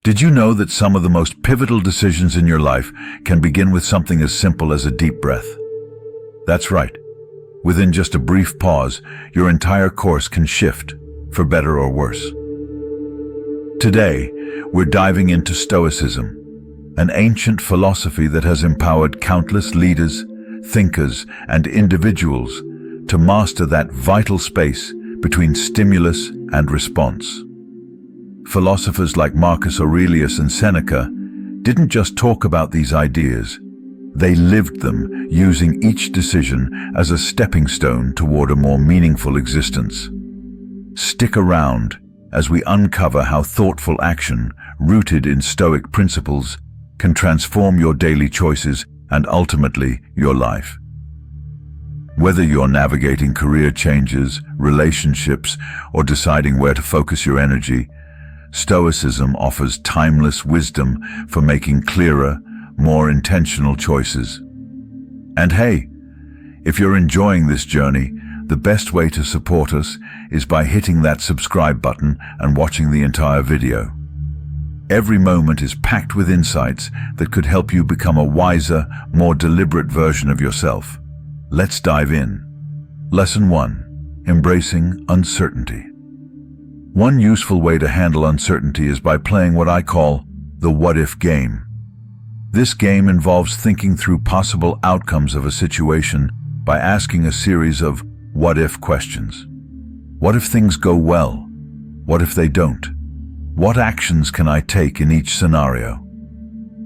Did you know that some of the most pivotal decisions in your life can begin with something as simple as a deep breath? That's right. Within just a brief pause, your entire course can shift, for better or worse. Today, we're diving into Stoicism, an ancient philosophy that has empowered countless leaders, thinkers, and individuals to master that vital space between stimulus and response. Philosophers like Marcus Aurelius and Seneca didn't just talk about these ideas, they lived them, using each decision as a stepping stone toward a more meaningful existence. Stick around as we uncover how thoughtful action, rooted in Stoic principles, can transform your daily choices and ultimately your life. Whether you're navigating career changes, relationships, or deciding where to focus your energy, Stoicism offers timeless wisdom for making clearer, more intentional choices. And hey, if you're enjoying this journey, the best way to support us is by hitting that subscribe button and watching the entire video. Every moment is packed with insights that could help you become a wiser, more deliberate version of yourself. Let's dive in. Lesson 1. Embracing uncertainty. One useful way to handle uncertainty is by playing what I call the what-if game. This game involves thinking through possible outcomes of a situation by asking a series of what-if questions. What if things go well? What if they don't? What actions can I take in each scenario?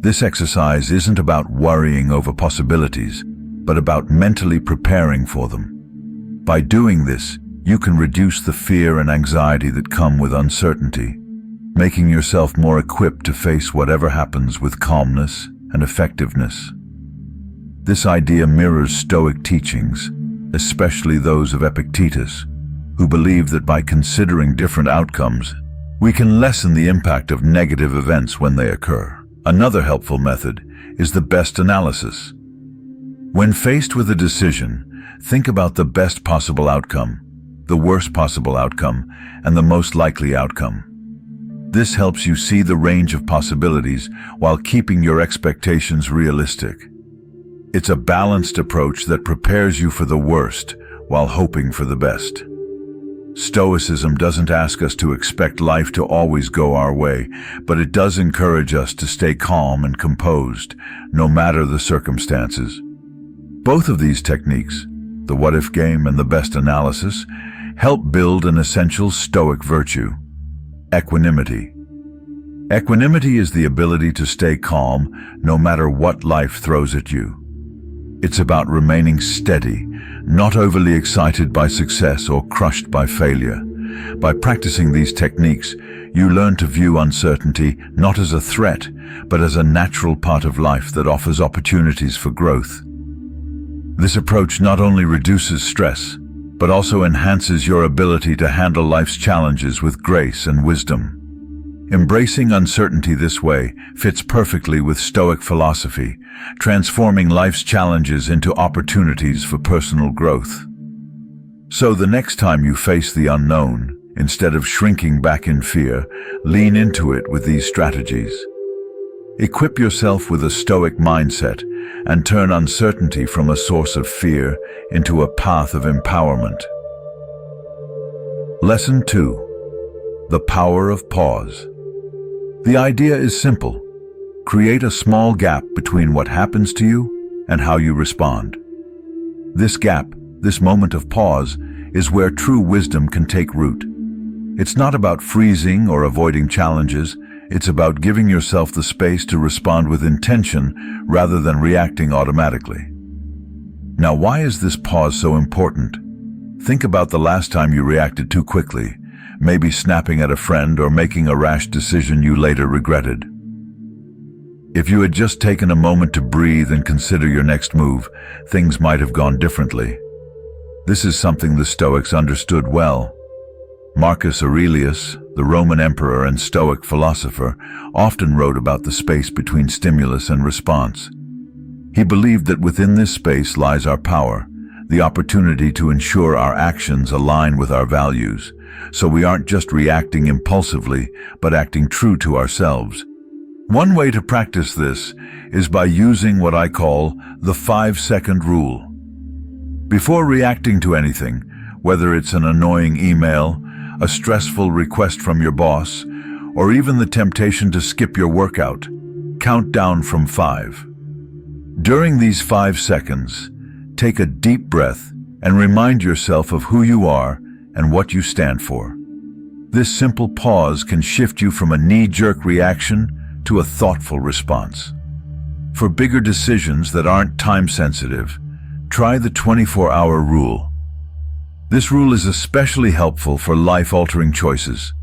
This exercise isn't about worrying over possibilities, but about mentally preparing for them. By doing this, you can reduce the fear and anxiety that come with uncertainty, making yourself more equipped to face whatever happens with calmness and effectiveness. This idea mirrors Stoic teachings, especially those of Epictetus, who believe that by considering different outcomes, we can lessen the impact of negative events when they occur. Another helpful method is the best analysis. When faced with a decision, think about the best possible outcome, the worst possible outcome, and the most likely outcome. This helps you see the range of possibilities while keeping your expectations realistic. It's a balanced approach that prepares you for the worst while hoping for the best. Stoicism doesn't ask us to expect life to always go our way, but it does encourage us to stay calm and composed, no matter the circumstances. Both of these techniques, the what-if game and the best analysis, help build an essential Stoic virtue: equanimity. Equanimity is the ability to stay calm no matter what life throws at you. It's about remaining steady, not overly excited by success or crushed by failure. By practicing these techniques, you learn to view uncertainty not as a threat, but as a natural part of life that offers opportunities for growth. This approach not only reduces stress, but also enhances your ability to handle life's challenges with grace and wisdom. Embracing uncertainty this way fits perfectly with Stoic philosophy, transforming life's challenges into opportunities for personal growth. So the next time you face the unknown, instead of shrinking back in fear, lean into it with these strategies. Equip yourself with a Stoic mindset and turn uncertainty from a source of fear into a path of empowerment. Lesson 2. The power of pause. The idea is simple. Create a small gap between what happens to you and how you respond. This gap, this moment of pause, is where true wisdom can take root. It's not about freezing or avoiding challenges. It's about giving yourself the space to respond with intention rather than reacting automatically. Now, why is this pause so important? Think about the last time you reacted too quickly, maybe snapping at a friend or making a rash decision you later regretted. If you had just taken a moment to breathe and consider your next move, things might have gone differently. This is something the Stoics understood well. Marcus Aurelius, the Roman emperor and Stoic philosopher, often wrote about the space between stimulus and response. He believed that within this space lies our power, the opportunity to ensure our actions align with our values, so we aren't just reacting impulsively, but acting true to ourselves, One way to practice this is by using what I call the 5-second rule. Before reacting to anything, whether it's an annoying email, a stressful request from your boss, or even the temptation to skip your workout, count down from 5. During these 5 seconds, take a deep breath and remind yourself of who you are and what you stand for. This simple pause can shift you from a knee-jerk reaction to a thoughtful response. For bigger decisions that aren't time-sensitive, try the 24-hour rule. This rule is especially helpful for life-altering choices.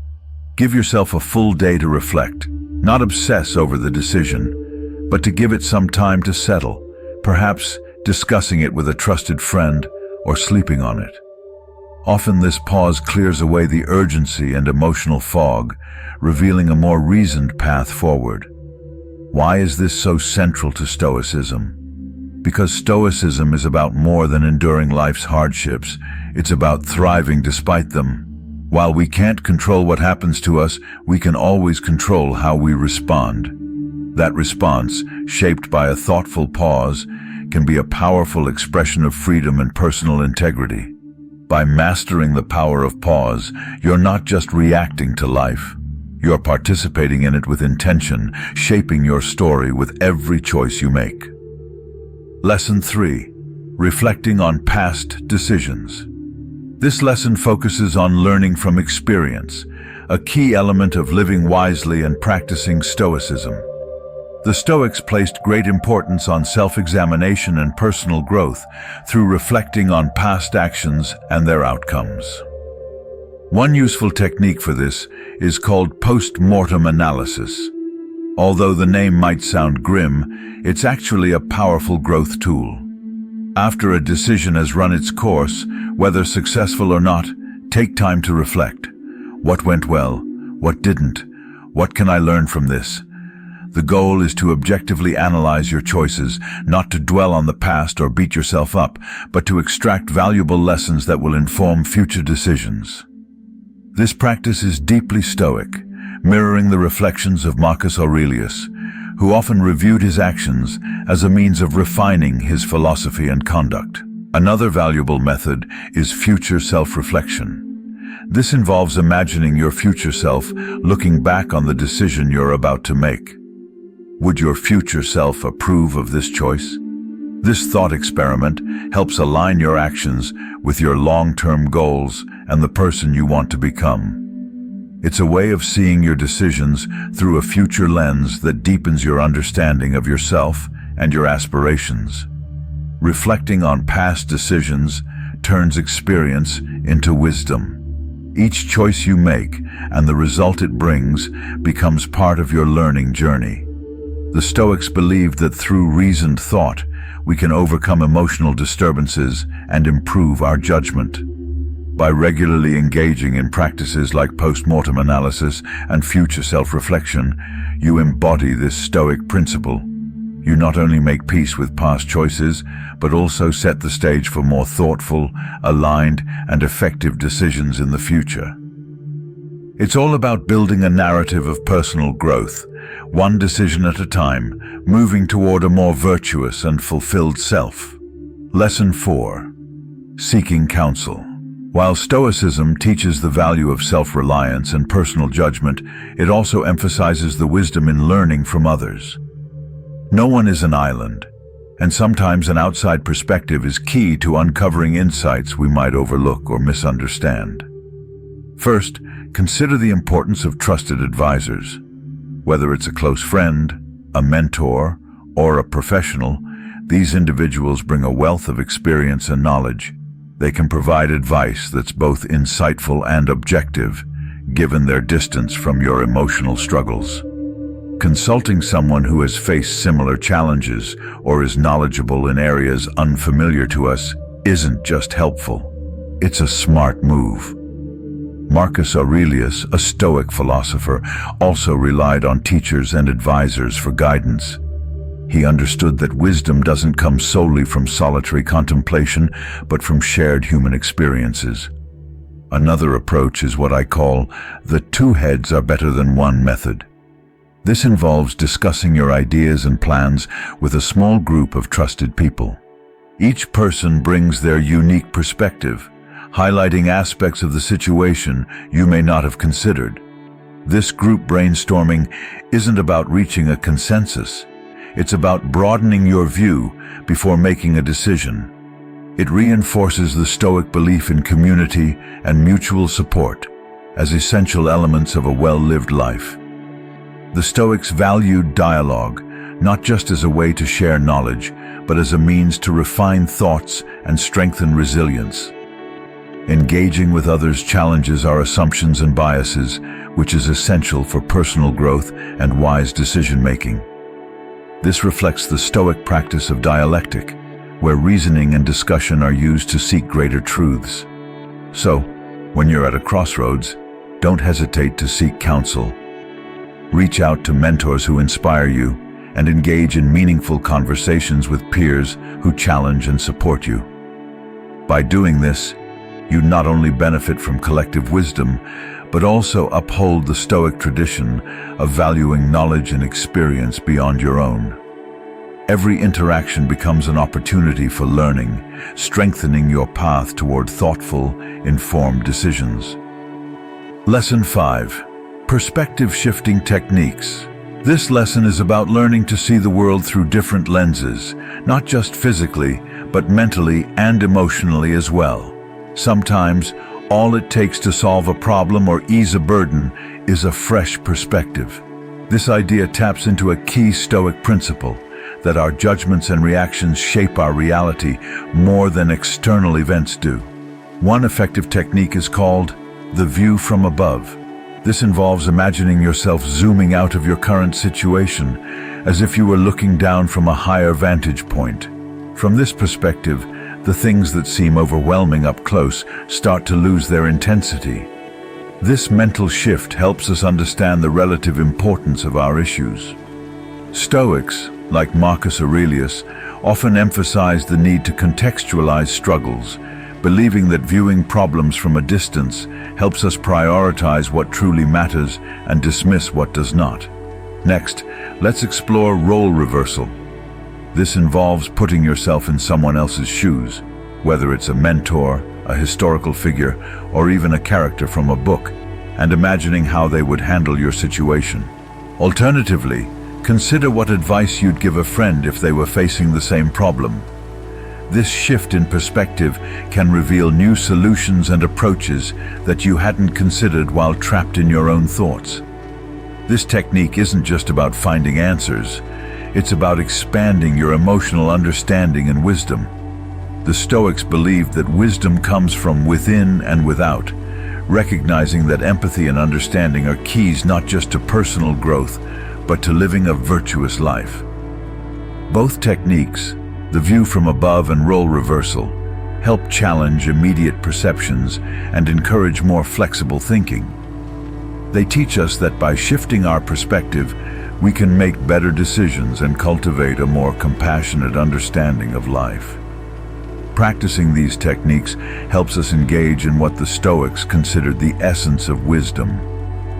Give yourself a full day to reflect, not obsess over the decision, but to give it some time to settle, perhaps discussing it with a trusted friend or sleeping on it. Often this pause clears away the urgency and emotional fog, revealing a more reasoned path forward. Why is this so central to Stoicism? Because Stoicism is about more than enduring life's hardships. It's about thriving despite them. While we can't control what happens to us, we can always control how we respond. That response, shaped by a thoughtful pause, can be a powerful expression of freedom and personal integrity. By mastering the power of pause, you're not just reacting to life. You're participating in it with intention, shaping your story with every choice you make. Lesson 3. Reflecting on past decisions. This lesson focuses on learning from experience, a key element of living wisely and practicing Stoicism. The Stoics placed great importance on self-examination and personal growth through reflecting on past actions and their outcomes. One useful technique for this is called post-mortem analysis. Although the name might sound grim, it's actually a powerful growth tool. After a decision has run its course, whether successful or not, take time to reflect. What went well? What didn't? What can I learn from this? The goal is to objectively analyze your choices, not to dwell on the past or beat yourself up, but to extract valuable lessons that will inform future decisions. This practice is deeply Stoic, mirroring the reflections of Marcus Aurelius, who often reviewed his actions as a means of refining his philosophy and conduct. Another valuable method is future self-reflection. This involves imagining your future self looking back on the decision you're about to make. Would your future self approve of this choice? This thought experiment helps align your actions with your long-term goals and the person you want to become. It's a way of seeing your decisions through a future lens that deepens your understanding of yourself and your aspirations. Reflecting on past decisions turns experience into wisdom. Each choice you make and the result it brings becomes part of your learning journey. The Stoics believed that through reasoned thought, we can overcome emotional disturbances and improve our judgment. By regularly engaging in practices like post-mortem analysis and future self-reflection, you embody this Stoic principle. You not only make peace with past choices, but also set the stage for more thoughtful, aligned, and effective decisions in the future. It's all about building a narrative of personal growth, one decision at a time, moving toward a more virtuous and fulfilled self. Lesson 4. Seeking counsel. While Stoicism teaches the value of self-reliance and personal judgment, it also emphasizes the wisdom in learning from others. No one is an island, and sometimes an outside perspective is key to uncovering insights we might overlook or misunderstand. First, consider the importance of trusted advisors. Whether it's a close friend, a mentor, or a professional, these individuals bring a wealth of experience and knowledge. They can provide advice that's both insightful and objective, given their distance from your emotional struggles. Consulting someone who has faced similar challenges or is knowledgeable in areas unfamiliar to us isn't just helpful. It's a smart move. Marcus Aurelius, a Stoic philosopher, also relied on teachers and advisors for guidance. He understood that wisdom doesn't come solely from solitary contemplation, but from shared human experiences. Another approach is what I call the two heads are better than one method. This involves discussing your ideas and plans with a small group of trusted people. Each person brings their unique perspective, highlighting aspects of the situation you may not have considered. This group brainstorming isn't about reaching a consensus. It's about broadening your view before making a decision. It reinforces the Stoic belief in community and mutual support as essential elements of a well-lived life. The Stoics valued dialogue, not just as a way to share knowledge, but as a means to refine thoughts and strengthen resilience. Engaging with others challenges our assumptions and biases, which is essential for personal growth and wise decision-making. This reflects the Stoic practice of dialectic, where reasoning and discussion are used to seek greater truths. So, when you're at a crossroads, don't hesitate to seek counsel. Reach out to mentors who inspire you and engage in meaningful conversations with peers who challenge and support you. By doing this, you not only benefit from collective wisdom, but also uphold the Stoic tradition of valuing knowledge and experience beyond your own. Every interaction becomes an opportunity for learning, strengthening your path toward thoughtful, informed decisions. Lesson 5. Perspective-shifting techniques. This lesson is about learning to see the world through different lenses, not just physically, but mentally and emotionally as well. Sometimes, all it takes to solve a problem or ease a burden is a fresh perspective. This idea taps into a key Stoic principle, that our judgments and reactions shape our reality more than external events do. One effective technique is called the view from above. This involves imagining yourself zooming out of your current situation, as if you were looking down from a higher vantage point. From this perspective, the things that seem overwhelming up close start to lose their intensity. This mental shift helps us understand the relative importance of our issues. Stoics, like Marcus Aurelius, often emphasize the need to contextualize struggles, believing that viewing problems from a distance helps us prioritize what truly matters and dismiss what does not. Next, let's explore role reversal. This involves putting yourself in someone else's shoes, whether it's a mentor, a historical figure, or even a character from a book, and imagining how they would handle your situation. Alternatively, consider what advice you'd give a friend if they were facing the same problem. This shift in perspective can reveal new solutions and approaches that you hadn't considered while trapped in your own thoughts. This technique isn't just about finding answers, it's about expanding your emotional understanding and wisdom. The Stoics believed that wisdom comes from within and without, recognizing that empathy and understanding are keys not just to personal growth, but to living a virtuous life. Both techniques, the view from above and role reversal, help challenge immediate perceptions and encourage more flexible thinking. They teach us that by shifting our perspective, we can make better decisions and cultivate a more compassionate understanding of life. Practicing these techniques helps us engage in what the Stoics considered the essence of wisdom,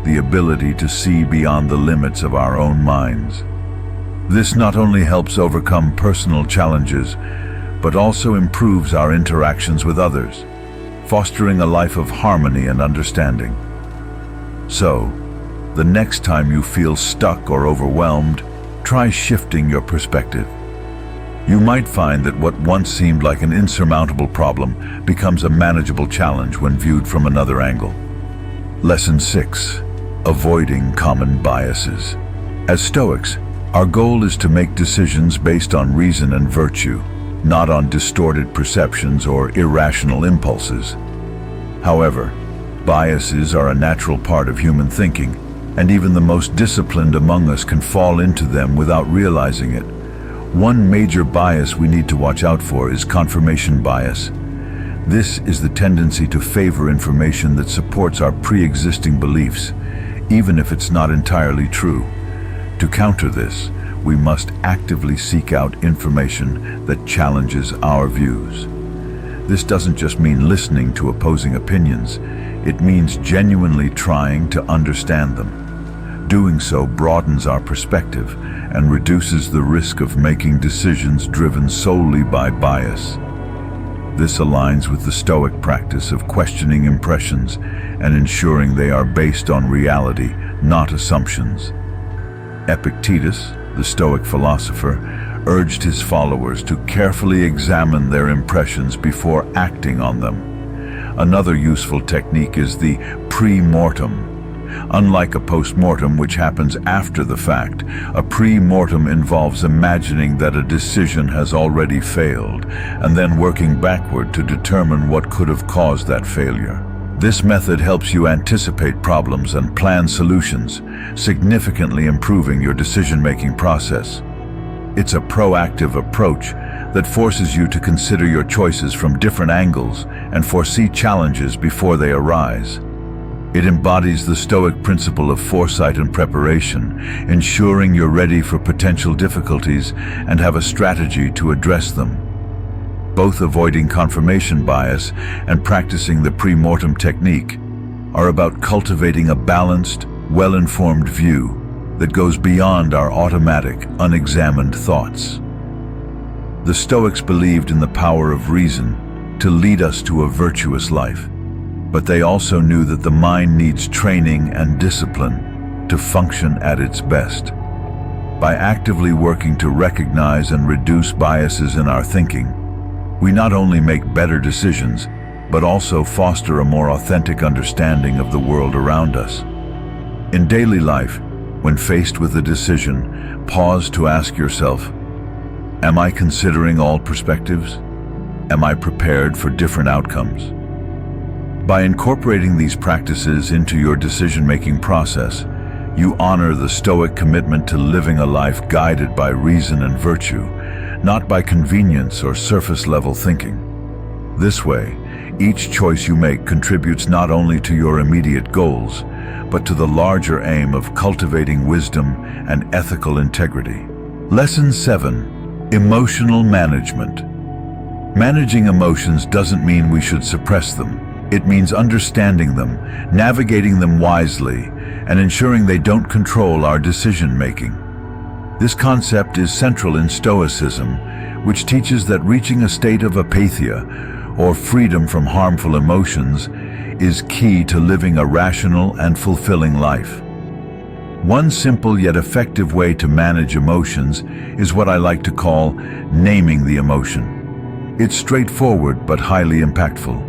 the ability to see beyond the limits of our own minds. This not only helps overcome personal challenges, but also improves our interactions with others, fostering a life of harmony and understanding. So, the next time you feel stuck or overwhelmed, try shifting your perspective. You might find that what once seemed like an insurmountable problem becomes a manageable challenge when viewed from another angle. Lesson 6. Avoiding common biases. As Stoics, our goal is to make decisions based on reason and virtue, not on distorted perceptions or irrational impulses. However, biases are a natural part of human thinking, and even the most disciplined among us can fall into them without realizing it. One major bias we need to watch out for is confirmation bias. This is the tendency to favor information that supports our pre-existing beliefs, even if it's not entirely true. To counter this, we must actively seek out information that challenges our views. This doesn't just mean listening to opposing opinions, it means genuinely trying to understand them. Doing so broadens our perspective and reduces the risk of making decisions driven solely by bias. This aligns with the Stoic practice of questioning impressions and ensuring they are based on reality, not assumptions. Epictetus, the Stoic philosopher, urged his followers to carefully examine their impressions before acting on them. Another useful technique is the pre-mortem. Unlike a post-mortem, which happens after the fact, a pre-mortem involves imagining that a decision has already failed and then working backward to determine what could have caused that failure. This method helps you anticipate problems and plan solutions, significantly improving your decision-making process. It's a proactive approach that forces you to consider your choices from different angles and foresee challenges before they arise. It embodies the Stoic principle of foresight and preparation, ensuring you're ready for potential difficulties and have a strategy to address them. Both avoiding confirmation bias and practicing the pre-mortem technique are about cultivating a balanced, well-informed view that goes beyond our automatic, unexamined thoughts. The Stoics believed in the power of reason to lead us to a virtuous life, but they also knew that the mind needs training and discipline to function at its best. By actively working to recognize and reduce biases in our thinking, we not only make better decisions, but also foster a more authentic understanding of the world around us. In daily life, when faced with a decision, pause to ask yourself, am I considering all perspectives? Am I prepared for different outcomes? By incorporating these practices into your decision-making process, you honor the Stoic commitment to living a life guided by reason and virtue, not by convenience or surface-level thinking. This way, each choice you make contributes not only to your immediate goals, but to the larger aim of cultivating wisdom and ethical integrity. Lesson 7. Emotional management. Managing emotions doesn't mean we should suppress them. It means understanding them, navigating them wisely, and ensuring they don't control our decision-making. This concept is central in Stoicism, which teaches that reaching a state of apatheia, or freedom from harmful emotions, is key to living a rational and fulfilling life. One simple yet effective way to manage emotions is what I like to call naming the emotion. It's straightforward but highly impactful.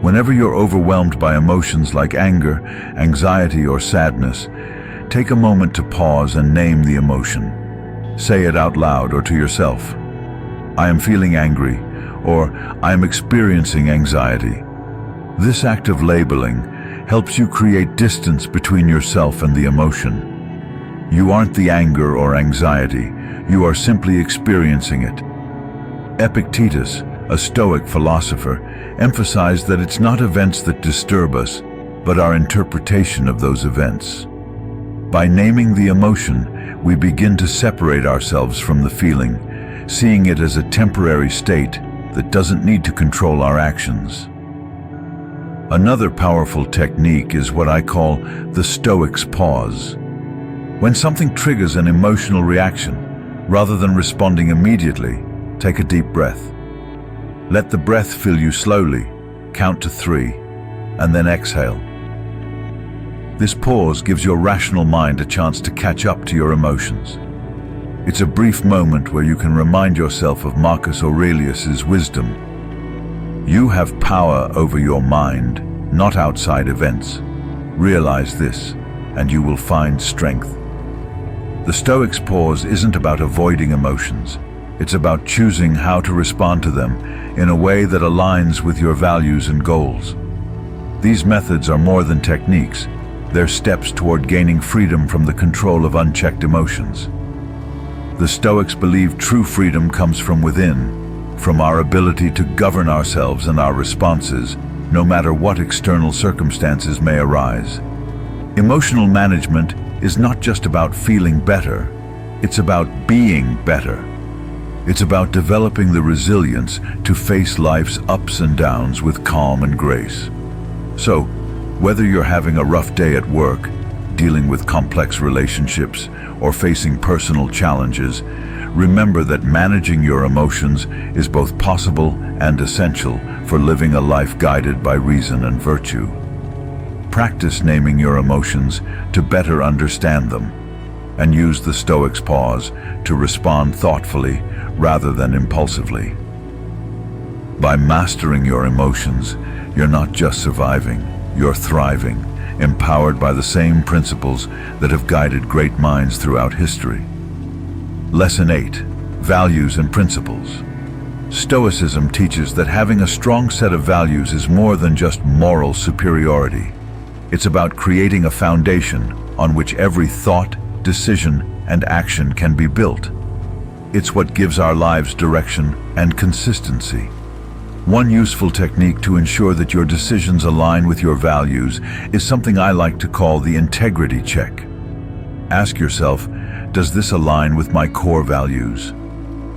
Whenever you're overwhelmed by emotions like anger, anxiety, or sadness, take a moment to pause and name the emotion. Say it out loud or to yourself. I am feeling angry, or I am experiencing anxiety. This act of labeling helps you create distance between yourself and the emotion. You aren't the anger or anxiety, you are simply experiencing it. Epictetus, a Stoic philosopher, emphasized that it's not events that disturb us, but our interpretation of those events. By naming the emotion, we begin to separate ourselves from the feeling, seeing it as a temporary state that doesn't need to control our actions. Another powerful technique is what I call the Stoics pause. When something triggers an emotional reaction, rather than responding immediately, take a deep breath. Let the breath fill you slowly, count to 3, and then exhale. This pause gives your rational mind a chance to catch up to your emotions. It's a brief moment where you can remind yourself of Marcus Aurelius's wisdom. You have power over your mind, not outside events. Realize this, and you will find strength. The Stoics' pause isn't about avoiding emotions. It's about choosing how to respond to them in a way that aligns with your values and goals. These methods are more than techniques. They're steps toward gaining freedom from the control of unchecked emotions. The Stoics believe true freedom comes from within, from our ability to govern ourselves and our responses, no matter what external circumstances may arise. Emotional management is not just about feeling better, it's about being better. It's about developing the resilience to face life's ups and downs with calm and grace. So, whether you're having a rough day at work, dealing with complex relationships, or facing personal challenges, remember that managing your emotions is both possible and essential for living a life guided by reason and virtue. Practice naming your emotions to better understand them, and use the Stoics' pause to respond thoughtfully rather than impulsively. By mastering your emotions, you're not just surviving, you're thriving, empowered by the same principles that have guided great minds throughout history. Lesson 8. Values and Principles. Stoicism teaches that having a strong set of values is more than just moral superiority. It's about creating a foundation on which every thought, decision, and action can be built. It's what gives our lives direction and consistency. One useful technique to ensure that your decisions align with your values is something I like to call the integrity check. Ask yourself, does this align with my core values?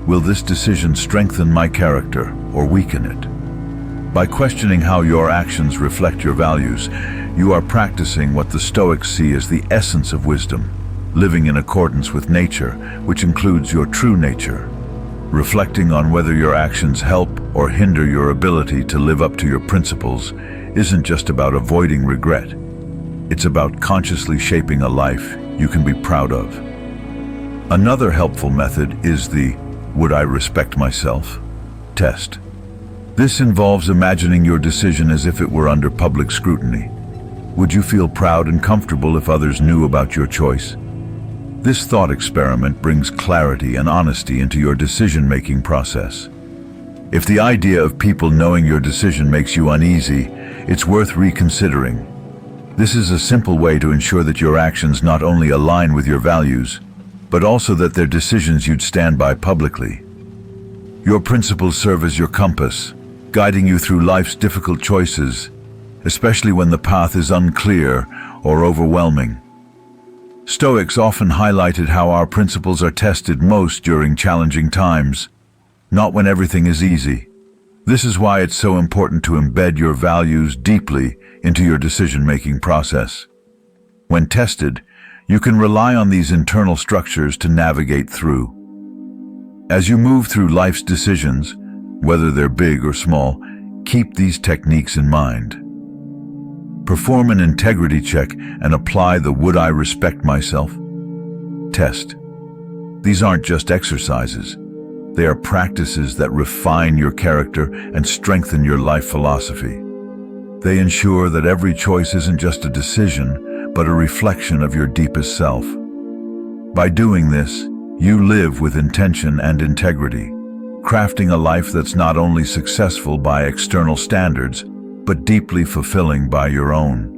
Will this decision strengthen my character or weaken it? By questioning how your actions reflect your values, you are practicing what the Stoics see as the essence of wisdom, living in accordance with nature, which includes your true nature. Reflecting on whether your actions help or hinder your ability to live up to your principles isn't just about avoiding regret. It's about consciously shaping a life you can be proud of. Another helpful method is the "Would I respect myself?" test. This involves imagining your decision as if it were under public scrutiny. Would you feel proud and comfortable if others knew about your choice? This thought experiment brings clarity and honesty into your decision-making process. If the idea of people knowing your decision makes you uneasy, it's worth reconsidering. This is a simple way to ensure that your actions not only align with your values, but also that they're decisions you'd stand by publicly. Your principles serve as your compass, guiding you through life's difficult choices, especially when the path is unclear or overwhelming. Stoics often highlighted how our principles are tested most during challenging times, not when everything is easy. This is why it's so important to embed your values deeply into your decision-making process. When tested, you can rely on these internal structures to navigate through. As you move through life's decisions, whether they're big or small, keep these techniques in mind. Perform an integrity check and apply the "Would I respect myself?" test. These aren't just exercises. They are practices that refine your character and strengthen your life philosophy. They ensure that every choice isn't just a decision, but a reflection of your deepest self. By doing this, you live with intention and integrity, crafting a life that's not only successful by external standards, but deeply fulfilling by your own.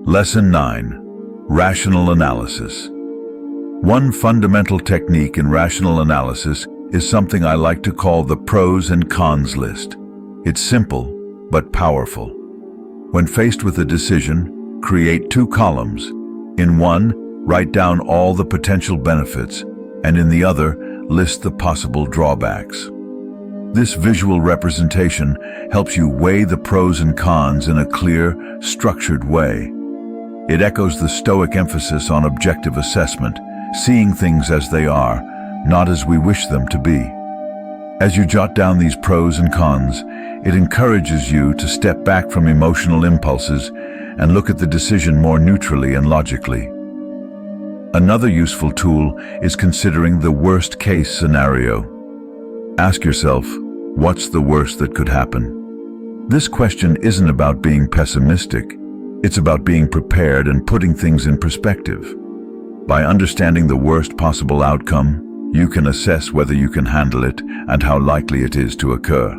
Lesson 9. Rational Analysis. One fundamental technique in rational analysis is something I like to call the pros and cons list. It's simple, but powerful. When faced with a decision, create 2 columns. In one, write down all the potential benefits, and in the other, list the possible drawbacks. This visual representation helps you weigh the pros and cons in a clear, structured way. It echoes the Stoic emphasis on objective assessment, seeing things as they are, not as we wish them to be. As you jot down these pros and cons, it encourages you to step back from emotional impulses and look at the decision more neutrally and logically. Another useful tool is considering the worst-case scenario. Ask yourself, what's the worst that could happen? This question isn't about being pessimistic. It's about being prepared and putting things in perspective. By understanding the worst possible outcome, you can assess whether you can handle it and how likely it is to occur.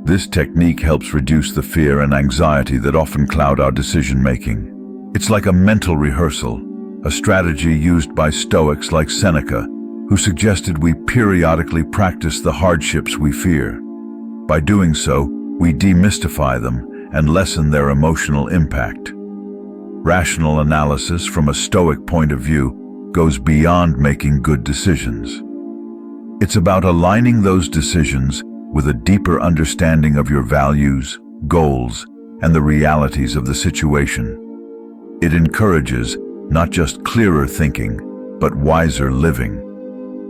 This technique helps reduce the fear and anxiety that often cloud our decision-making. It's like a mental rehearsal, a strategy used by Stoics like Seneca, who suggested we periodically practice the hardships we fear. By doing so, we demystify them and lessen their emotional impact. Rational analysis from a Stoic point of view goes beyond making good decisions. It's about aligning those decisions with a deeper understanding of your values, goals, and the realities of the situation. It encourages not just clearer thinking, but wiser living.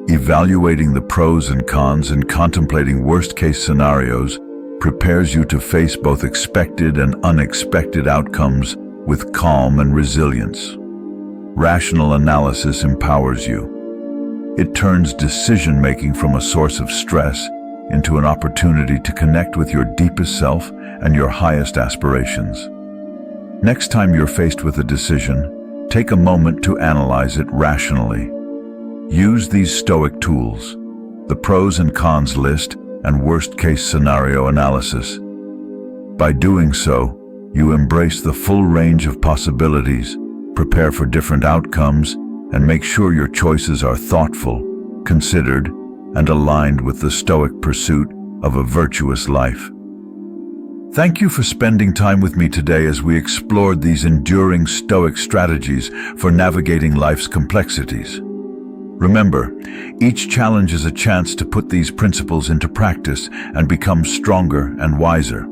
Evaluating the pros and cons and contemplating worst-case scenarios prepares you to face both expected and unexpected outcomes with calm and resilience. Rational analysis empowers you. It turns decision-making from a source of stress into an opportunity to connect with your deepest self and your highest aspirations. Next time you're faced with a decision, take a moment to analyze it rationally. Use these Stoic tools, the pros and cons list and worst-case scenario analysis. By doing so, you embrace the full range of possibilities, prepare for different outcomes, and make sure your choices are thoughtful, considered, and aligned with the Stoic pursuit of a virtuous life. Thank you for spending time with me today as we explored these enduring Stoic strategies for navigating life's complexities. Remember, each challenge is a chance to put these principles into practice and become stronger and wiser.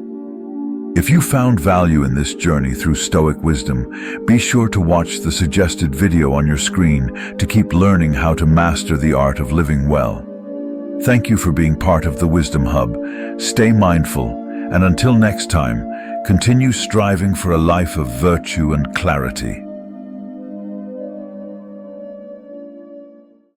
If you found value in this journey through Stoic wisdom, be sure to watch the suggested video on your screen to keep learning how to master the art of living well. Thank you for being part of the Wisdom Hub. Stay mindful, and until next time, continue striving for a life of virtue and clarity.